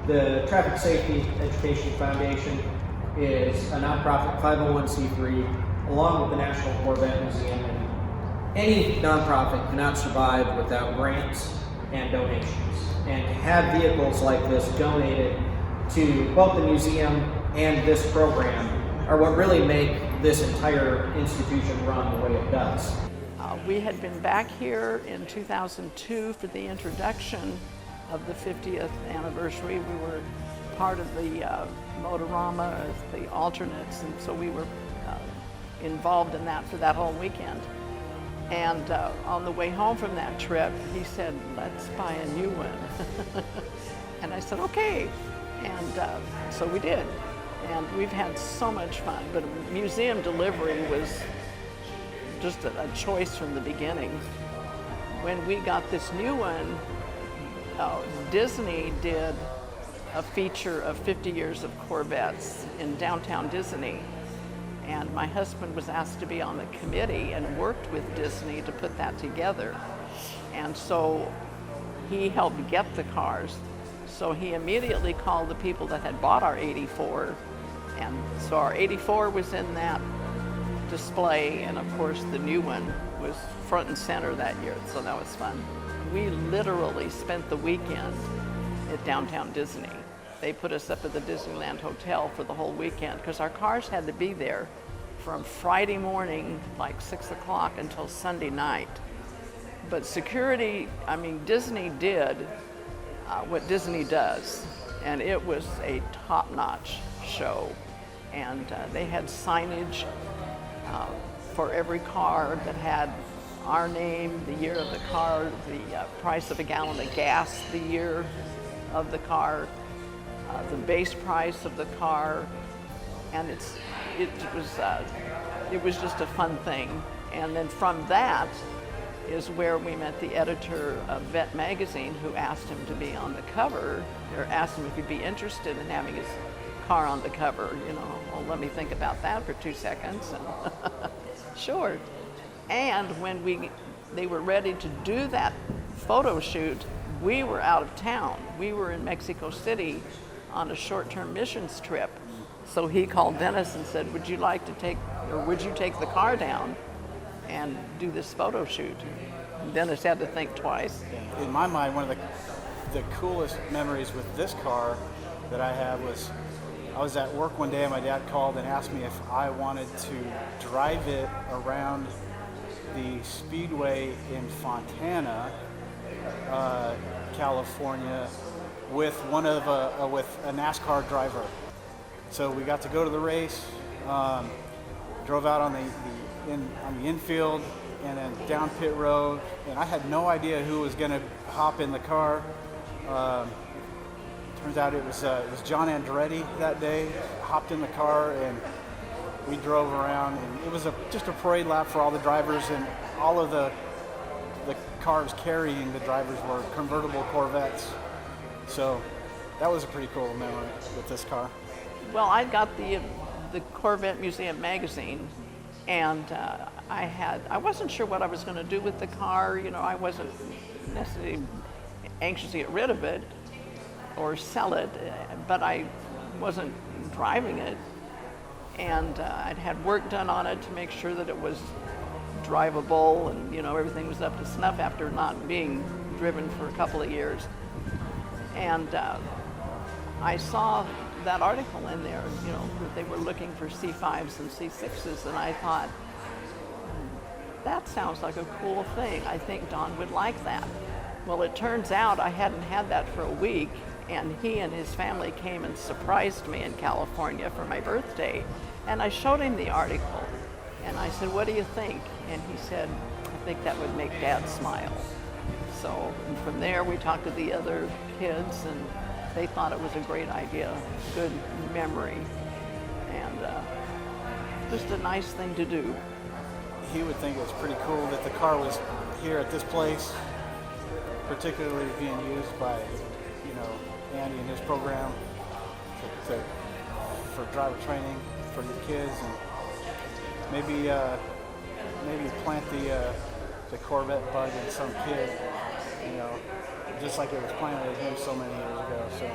The Traffic Safety Education Foundation is a nonprofit 501c3 along with the National Corvette Museum, and any nonprofit cannot survive without grants and donations. And to have vehicles like this donated to both the museum and this program are what really make this entire institution run the way it does. We had been back here in 2002 for the introduction of the 50th anniversary. We were part of the Motorama, the alternates, and so we were involved in that for that whole weekend. And on the way home from that trip, he said, "Let's buy a new one." And I said, "Okay." And so we did. And we've had so much fun. But museum delivery was just a choice from the beginning. When we got this new one, Disney did a feature of 50 years of Corvettes in downtown Disney. And my husband was asked to be on the committee and worked with Disney to put that together. And so he helped get the cars. So he immediately called the people that had bought our 84. And so our 84 was in that display, and of course the new one was front and center that year, so that was fun. We literally spent the weekend at downtown Disney. They put us up at the Disneyland Hotel for the whole weekend because our cars had to be there from Friday morning, like 6 o'clock, until Sunday night. But security, Disney did what Disney does, and it was a top-notch show. And they had signage for every car that had our name, the year of the car, the price of a gallon of gas, the year of the car, the base price of the car, and it was just a fun thing. And then from that is where we met the editor of Vette magazine, who asked him to be on the cover, or asked him if he'd be interested in having his car on the cover. Well, let me think about that for 2 seconds. And sure. And when they were ready to do that photo shoot, we were out of town. We were in Mexico City on a short-term missions trip. So he called Dennis and said, would you take the car down and do this photo shoot? And Dennis had to think twice. In my mind, one of the coolest memories with this car that I have was I was at work one day and my dad called and asked me if I wanted to drive it around the speedway in Fontana, California, with with a NASCAR driver. So we got to go to the race, drove out on the infield and then down pit road, and I had no idea who was going to hop in the car. Turns out it was John Andretti that day, hopped in the car, and we drove around, and it was just a parade lap for all the drivers, and all of the cars carrying the drivers were convertible Corvettes. So that was a pretty cool memory with this car. Well, I got the Corvette Museum magazine, and I wasn't sure what I was going to do with the car. I wasn't necessarily anxious to get rid of it or sell it, but I wasn't driving it. And I'd had work done on it to make sure that it was drivable and everything was up to snuff after not being driven for a couple of years. And I saw that article in there, that they were looking for C5s and C6s, and I thought, that sounds like a cool thing. I think Don would like that. Well, it turns out I hadn't had that for a week, and he and his family came and surprised me in California for my birthday. And I showed him the article, and I said, what do you think? And he said, I think that would make Dad smile. So from there, we talked to the other kids, and they thought it was a great idea, good memory, and just a nice thing to do. He would think it was pretty cool that the car was here at this place, particularly being used by, Andy and his program for driver training for your kids, and maybe plant the Corvette bug in some kid, just like it was planted in him so many years ago. So